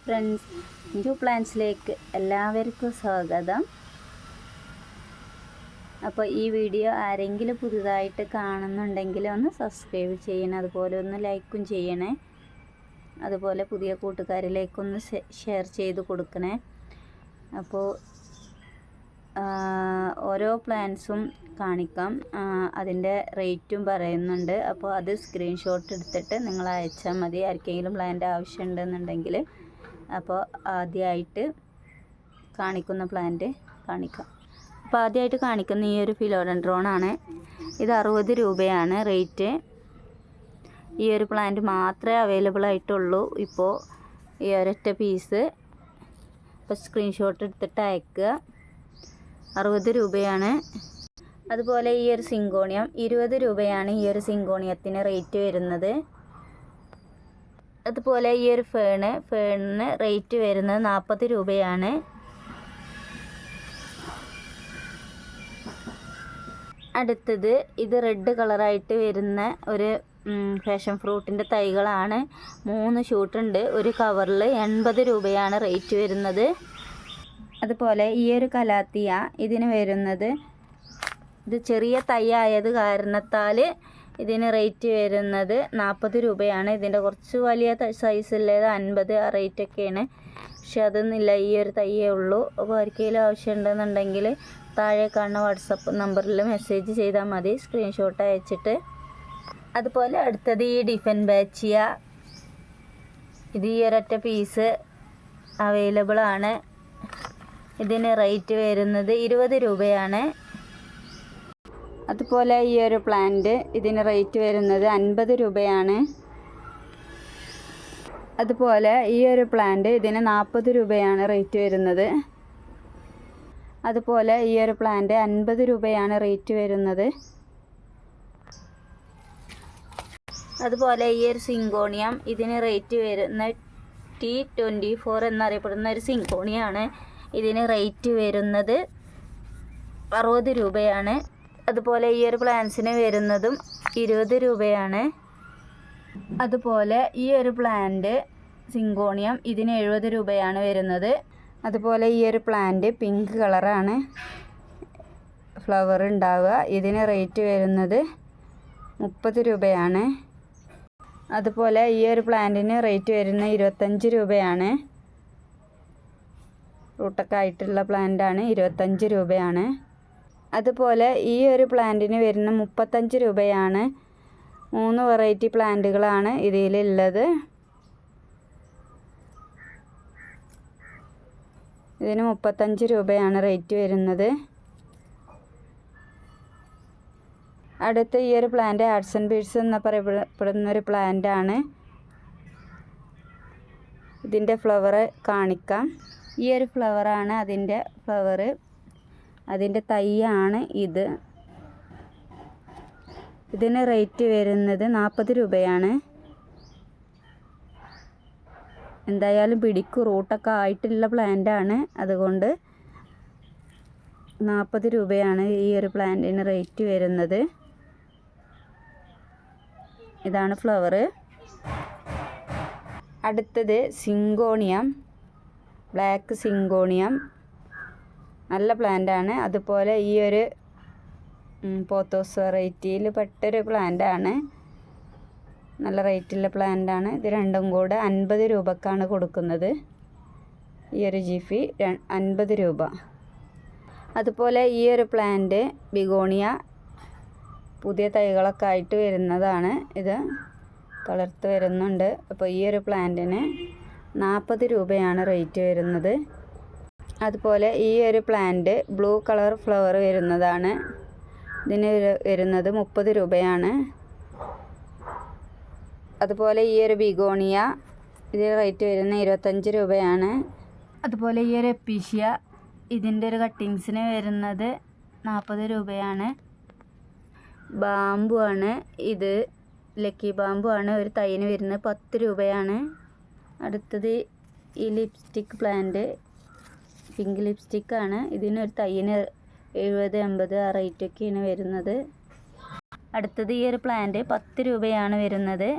Friends, new പ്ലാൻസിലേക്ക് എല്ലാവർക്കും സ്വാഗതം. അപ്പോൾ ഈ വീഡിയോ ആരെങ്കിലും പുതുതായിട്ട് കാണുന്നുണ്ടെങ്കിൽ ഒന്ന് സബ്സ്ക്രൈബ് ചെയ്യണം, അതുപോലെ ഒന്ന് ലൈക്കും ചെയ്യണേ, അതുപോലെ പുതിയ കൂട്ടുകാരിലേക്കൊന്ന് ഷെയർ ചെയ്ത് കൊടുക്കണേ. അപ്പോൾ ഓരോ പ്ലാൻസും കാണിക്കാം, അതിൻ്റെ റേറ്റും പറയുന്നുണ്ട്. അപ്പോൾ അത് സ്ക്രീൻഷോട്ട് എടുത്തിട്ട് നിങ്ങൾ അയച്ചാൽ മതി, ആർക്കെങ്കിലും പ്ലാൻ്റെ ആവശ്യമുണ്ടെന്നുണ്ടെങ്കിൽ. അപ്പോൾ ആദ്യമായിട്ട് കാണിക്കുന്ന പ്ലാന്റ് കാണിക്കാം. അപ്പോൾ ആദ്യമായിട്ട് കാണിക്കുന്ന ഈ ഒരു ഫിലോഡൻഡ്രോണാണ്. ഇത് 60 രൂപയാണ് റേറ്റ്. ഈ ഒരു പ്ലാന്റ് മാത്രമേ അവൈലബിൾ ആയിട്ടുള്ളൂ ഇപ്പോൾ, ഈ ഒരൊറ്റ പീസ്. അപ്പോൾ സ്ക്രീൻഷോട്ട് എടുത്തിട്ട് അയക്കുക. 60 രൂപയാണ്. അതുപോലെ ഈ ഒരു സിങ്കോണിയം 20 രൂപയാണ് ഈ ഒരു സിങ്കോണിയത്തിന് റേറ്റ് വരുന്നത്. അതുപോലെ ഈ ഒരു ഫേണിന് റേറ്റ് വരുന്നത് 40 രൂപയാണ്. അടുത്തത് ഇത് റെഡ് കളറായിട്ട് വരുന്ന ഒരു ഫാഷൻ ഫ്രൂട്ടിൻ്റെ തൈകളാണ്. 3 ഷൂട്ടുണ്ട്. ഒരു കവറിൽ 80 രൂപയാണ് റേറ്റ് വരുന്നത്. അതുപോലെ ഈ ഒരു കലാത്തിയ ഇതിന് വരുന്നത്, ഇത് ചെറിയ തൈ ആയത് കാരണത്താൽ ഇതിന് റേറ്റ് വരുന്നത് 40 രൂപയാണ്. ഇതിൻ്റെ കുറച്ച് വലിയ സൈസുള്ളത് 50 ആ റേറ്റൊക്കെയാണ്. പക്ഷെ അതൊന്നുമില്ല, ഈ ഒരു തൈയേ ഉള്ളൂ. അപ്പോൾ ആർക്കെങ്കിലും ആവശ്യമുണ്ടെന്നുണ്ടെങ്കിൽ താഴെ കാണുന്ന വാട്സപ്പ് നമ്പറിൽ മെസ്സേജ് ചെയ്താൽ മതി, സ്ക്രീൻഷോട്ട് അയച്ചിട്ട്. അതുപോലെ അടുത്തത് ഈ ഡിഫൻ ബാച്ചിയ, ഇത് ഈ ഒരൊറ്റ പീസ് അവൈലബിൾ ആണ്. ഇതിന് റേറ്റ് വരുന്നത് 20 രൂപയാണ്. അതുപോലെ ഈ ഒരു പ്ലാന്റ് ഇതിന് റേറ്റ് വരുന്നത് 50 രൂപയാണ്. അതുപോലെ ഈ ഒരു പ്ലാന്റ് ഇതിന് 40 രൂപയാണ് റേറ്റ് വരുന്നത്. അതുപോലെ ഈ ഒരു പ്ലാന്റ് 50 രൂപയാണ് റേറ്റ് വരുന്നത്. അതുപോലെ ഈ ഒരു സിങ്കോണിയം ഇതിന് റേറ്റ് വരുന്ന T24 എന്നറിയപ്പെടുന്ന ഒരു സിങ്കോണിയാണ്. ഇതിന് റേറ്റ് വരുന്നത് 60 രൂപയാണ്. അതുപോലെ ഈ ഒരു പ്ലാന്റ്സിന് വരുന്നതും 20 രൂപയാണ്. അതുപോലെ ഈ ഒരു പ്ലാന്റ് സിങ്കോണിയം ഇതിന് 70 രൂപയാണ് വരുന്നത്. അതുപോലെ ഈ ഒരു പ്ലാന്റ് പിങ്ക് കളറാണ് ഫ്ലവർ ഉണ്ടാവുക. ഇതിന് റേറ്റ് വരുന്നത് 30 രൂപയാണ്. അതുപോലെ ഈ ഒരു പ്ലാന്റിന് റേറ്റ് വരുന്നത് 25 രൂപയാണ്. റൂട്ടൊക്കെ ആയിട്ടുള്ള പ്ലാന്റാണ്, 25 രൂപയാണ്. അതുപോലെ ഈ ഒരു പ്ലാന്റിന് വരുന്ന 35 രൂപയാണ്. 3 വെറൈറ്റി പ്ലാന്റുകളാണ് ഇതിലുള്ളത്. ഇതിന് 35 രൂപയാണ് റേറ്റ് വരുന്നത്. അടുത്ത ഈ ഒരു പ്ലാന്റ് ആർട്സ് ആൻഡ് ബീഡ്സ് എന്ന് പറയപ്പെടുന്നൊരു പ്ലാന്റാണ്. ഇതിൻ്റെ ഫ്ലവർ കാണിക്കാം. ഈ ഒരു ഫ്ലവറാണ് അതിൻ്റെ ഫ്ലവർ, അതിൻ്റെ തൈയാണ് ഇത്. ഇതിന് റേറ്റ് വരുന്നത് 40 രൂപയാണ്. എന്തായാലും പിടിക്കും, റൂട്ടൊക്കെ ആയിട്ടുള്ള പ്ലാന്റാണ്, അതുകൊണ്ട് 40 രൂപയാണ് ഈ ഒരു പ്ലാന്റിന് റേറ്റ് വരുന്നത്. ഇതാണ് ഫ്ലവർ. അടുത്തത് സിങ്കോണിയം, ബ്ലാക്ക് സിങ്കോണിയം, നല്ല പ്ലാന്റാണ്. അതുപോലെ ഈ ഒരു പോത്തോസ് വെറൈറ്റിയിൽ പെട്ടൊരു പ്ലാന്റാണ്, നല്ല റേറ്റുള്ള പ്ലാന്റാണ്. ഇത് രണ്ടും കൂടെ 50 രൂപക്കാണ് കൊടുക്കുന്നത്. ഈ ഒരു ജിഫി 50 രൂപ. അതുപോലെ ഈ ഒരു പ്ലാന്റ് ബിഗോണിയ, പുതിയ തൈകളൊക്കെ ആയിട്ട് വരുന്നതാണ്. ഇത് തളർത്ത് വരുന്നുണ്ട്. അപ്പോൾ ഈ ഒരു പ്ലാന്റിന് 40 രൂപയാണ് റേറ്റ് വരുന്നത്. അതുപോലെ ഈ ഒരു പ്ലാന്റ് ബ്ലൂ കളർ ഫ്ലവർ വരുന്നതാണ്. ഇതിന് വരുന്നത് 30 രൂപയാണ്. അതുപോലെ ഈ ഒരു ബിഗോണിയ, ഇതിന് റേറ്റ് വരുന്നത് 25 രൂപയാണ്. അതുപോലെ ഈ ഒരു എപ്പീഷ്യ, ഇതിൻ്റെ ഒരു കട്ടിങ്സിന് വരുന്നത് 40 രൂപയാണ്. ബാമ്പു ആണ് ഇത്, ലക്കി ബാമ്പു ആണ്. ഒരു തൈന് വരുന്നത് 10 രൂപയാണ്. അടുത്തത് ഈ ലിപ്സ്റ്റിക് പ്ലാന്റ്, പിങ്ക് ലിപ്സ്റ്റിക്കാണ്. ഇതിനൊരു തൈന് 70-80 ആ റേറ്റൊക്കെയാണ് വരുന്നത്. അടുത്തത് ഈ ഒരു പ്ലാന്റ് 10 രൂപയാണ് വരുന്നത്.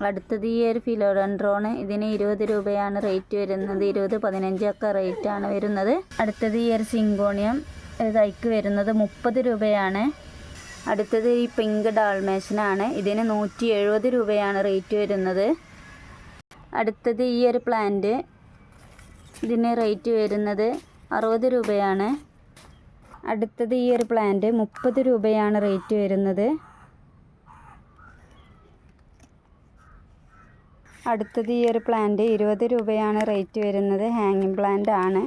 അടുത്തത് ഈ ഒരു ഫിലോഡൻഡ്രോൺ, ഇതിന് 20 രൂപയാണ് റേറ്റ് വരുന്നത്. 20, 15 ഒക്കെ റേറ്റാണ് വരുന്നത്. അടുത്തത് ഈ ഒരു സിങ്കോണിയം, ഒരു തൈക്ക് വരുന്നത് 30 രൂപയാണ്. അടുത്തത് ഈ പിങ്ക് ഡാൾമേഷനാണ്, ഇതിന് 170 രൂപയാണ് റേറ്റ് വരുന്നത്. അടുത്തത് ഈ ഒരു പ്ലാന്റ്, ഇതിന് റേറ്റ് വരുന്നത് 60 രൂപയാണ്. അടുത്തത് ഈ ഒരു പ്ലാന്റ് 30 രൂപയാണ് റേറ്റ് വരുന്നത്. അടുത്തത് ഈ ഒരു പ്ലാന്റ് 20 രൂപയാണ് റേറ്റ് വരുന്നത്. ഹാങ്ങിങ് പ്ലാന്റ് ആണ്,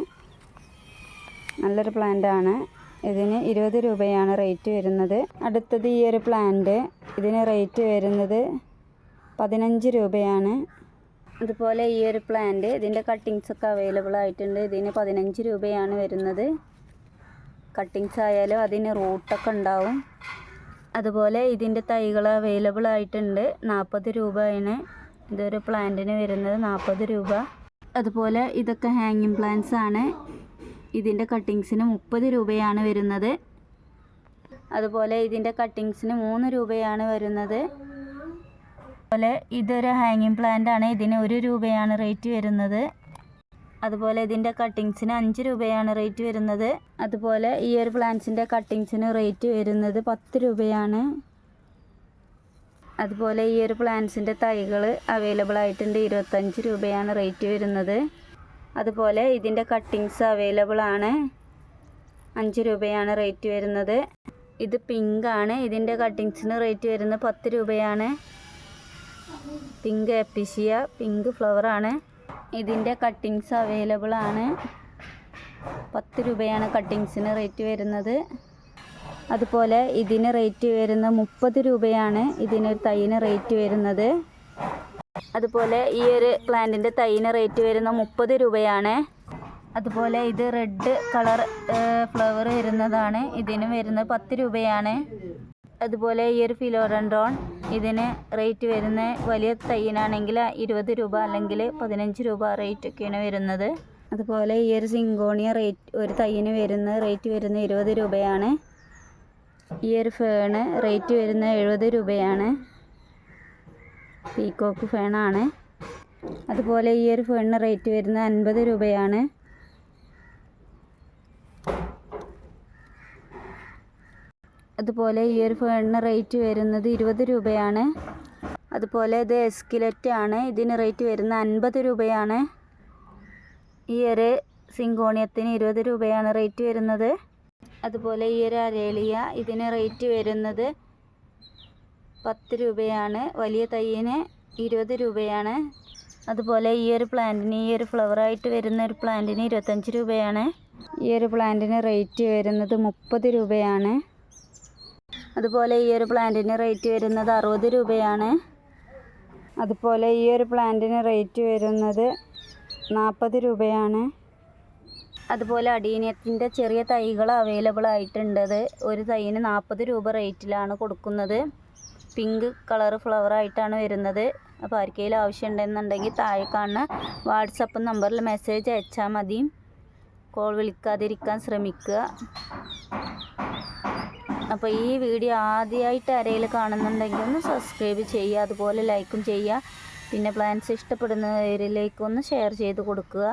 നല്ലൊരു പ്ലാന്റ് ആണ്. ഇതിന് 20 രൂപയാണ് റേറ്റ് വരുന്നത്. അടുത്തത് ഈ ഒരു പ്ലാന്റ്, ഇതിന് റേറ്റ് വരുന്നത് 15 രൂപയാണ്. അതുപോലെ ഈ ഒരു പ്ലാന്റ്, ഇതിൻ്റെ കട്ടിങ്സ് ഒക്കെ അവൈലബിൾ ആയിട്ടുണ്ട്. ഇതിന് 15 രൂപയാണ് വരുന്നത്. കട്ടിങ്സ് ആയാലും അതിന് റൂട്ടൊക്കെ ഉണ്ടാവും. അതുപോലെ ഇതിൻ്റെ തൈകൾ അവൈലബിൾ ആയിട്ടുണ്ട്. 40 രൂപയാണ് ഇതൊരു പ്ലാന്റിന് വരുന്നത്, 40 രൂപ. അതുപോലെ ഇതൊക്കെ ഹാങ്ങിങ് പ്ലാന്റ്സ് ആണ്. ഇതിൻ്റെ കട്ടിങ്സിന് 30 രൂപയാണ് വരുന്നത്. അതുപോലെ ഇതിൻ്റെ കട്ടിങ്സിന് 3 രൂപയാണ് വരുന്നത്. അതുപോലെ ഇതൊരു ഹാങ്ങിങ് പ്ലാന്റ് ആണ്, ഇതിന് 1 രൂപയാണ് റേറ്റ് വരുന്നത്. അതുപോലെ ഇതിൻ്റെ കട്ടിങ്സിന് 5 രൂപയാണ് റേറ്റ് വരുന്നത്. അതുപോലെ ഈ ഒരു പ്ലാന്റ്സിൻ്റെ കട്ടിങ്സിന് റേറ്റ് വരുന്നത് 10 രൂപയാണ്. അതുപോലെ ഈ ഒരു പ്ലാന്റ്സിൻ്റെ തൈകൾ അവൈലബിൾ ആയിട്ടുണ്ട്, 25 രൂപയാണ് റേറ്റ് വരുന്നത്. അതുപോലെ ഇതിൻ്റെ കട്ടിങ്സ് അവൈലബിൾ ആണ്, 5 രൂപയാണ് റേറ്റ് വരുന്നത്. ഇത് പിങ്ക് ആണ്, ഇതിൻ്റെ കട്ടിങ്സിന് റേറ്റ് വരുന്നത് 10 രൂപയാണ്. പിങ്ക് എപ്പിസിയ, പിങ്ക് ഫ്ലവർ ആണ്. ഇതിൻ്റെ കട്ടിങ്സ് അവൈലബിൾ ആണ്, 10 രൂപയാണ് കട്ടിങ്സിന് റേറ്റ് വരുന്നത്. അതുപോലെ ഇതിന് റേറ്റ് വരുന്നത് 30 രൂപയാണ് ഇതിനൊരു തൈന് റേറ്റ് വരുന്നത്. അതുപോലെ ഈ ഒരു പ്ലാന്റിൻ്റെ തൈന് റേറ്റ് വരുന്നത് 30 രൂപയാണ്. അതുപോലെ ഇത് റെഡ് കളർ ഫ്ലവർ വരുന്നതാണ്, ഇതിന് വരുന്നത് 10 രൂപയാണ്. അതുപോലെ ഈ ഒരു ഫിലോഡൻഡ്രോൺ, ഇതിന് റേറ്റ് വരുന്ന വലിയ തൈനാണെങ്കിൽ 20 രൂപ അല്ലെങ്കിൽ 15 രൂപ റേറ്റ് ഒക്കെയാണ് വരുന്നത്. അതുപോലെ ഈ ഒരു സിങ്കോണിയ ഒരു തൈന് റേറ്റ് വരുന്നത് 20 രൂപയാണ്. ഈ ഒരു ഫേണ് റേറ്റ് വരുന്നത് 70 രൂപയാണ്. പീക്കോക്ക് ഫേണാണ്. അതുപോലെ ഈ ഒരു ഫേണിന് റേറ്റ് വരുന്നത് 50 രൂപയാണ്. അതുപോലെ ഈ ഒരു ഫേണിന് റേറ്റ് വരുന്നത് 20 രൂപയാണ്. അതുപോലെ ഇത് എസ്കിലറ്റ് ആണ്, ഇതിന് റേറ്റ് വരുന്നത് 50 രൂപയാണ്. ഈ ഒരു സിങ്കോണിയത്തിന് 20 രൂപയാണ് റേറ്റ് വരുന്നത്. അതുപോലെ ഈ ഒരു അരേലിയ, ഇതിന് റേറ്റ് വരുന്നത് 10 രൂപയാണ്. വലിയ തൈയിന് 20 രൂപയാണ്. അതുപോലെ ഈ ഒരു പ്ലാന്റിന്, ഈ ഒരു ഫ്ലവറായിട്ട് വരുന്ന ഒരു പ്ലാന്റിന് 25 രൂപയാണ്. ഈ ഒരു പ്ലാന്റിന് റേറ്റ് വരുന്നത് 30 രൂപയാണ്. അതുപോലെ ഈ ഒരു പ്ലാന്റിന് റേറ്റ് വരുന്നത് 60 രൂപയാണ്. അതുപോലെ ഈ ഒരു പ്ലാന്റിന് റേറ്റ് വരുന്നത് 40 രൂപയാണ്. അതുപോലെ അഡീനിയത്തിൻ്റെ ചെറിയ തൈകൾ അവൈലബിൾ ആയിട്ടുണ്ട്. ഒരു തൈന് 40 രൂപ റേറ്റിലാണ് കൊടുക്കുന്നത്. പിങ്ക് കളർ ഫ്ലവറായിട്ടാണ് വരുന്നത്. അപ്പോൾ ആർക്കെങ്കിലും ആവശ്യമുണ്ടെന്നുണ്ടെങ്കിൽ താഴെ കാണുന്ന വാട്സപ്പ് നമ്പറിൽ മെസ്സേജ് അയച്ചാൽ മതി. കോൾ വിളിക്കാതിരിക്കാൻ ശ്രമിക്കുക. അപ്പോൾ ഈ വീഡിയോ ആദ്യമായിട്ട് ആരെങ്കിലും കാണുന്നുണ്ടെങ്കിൽ ഒന്ന് സബ്സ്ക്രൈബ് ചെയ്യുക, അതുപോലെ ലൈക്കും ചെയ്യുക. പിന്നെ പ്ലാൻസ് ഇഷ്ടപ്പെടുന്നവരിലേക്കൊന്ന് ഷെയർ ചെയ്ത് കൊടുക്കുക.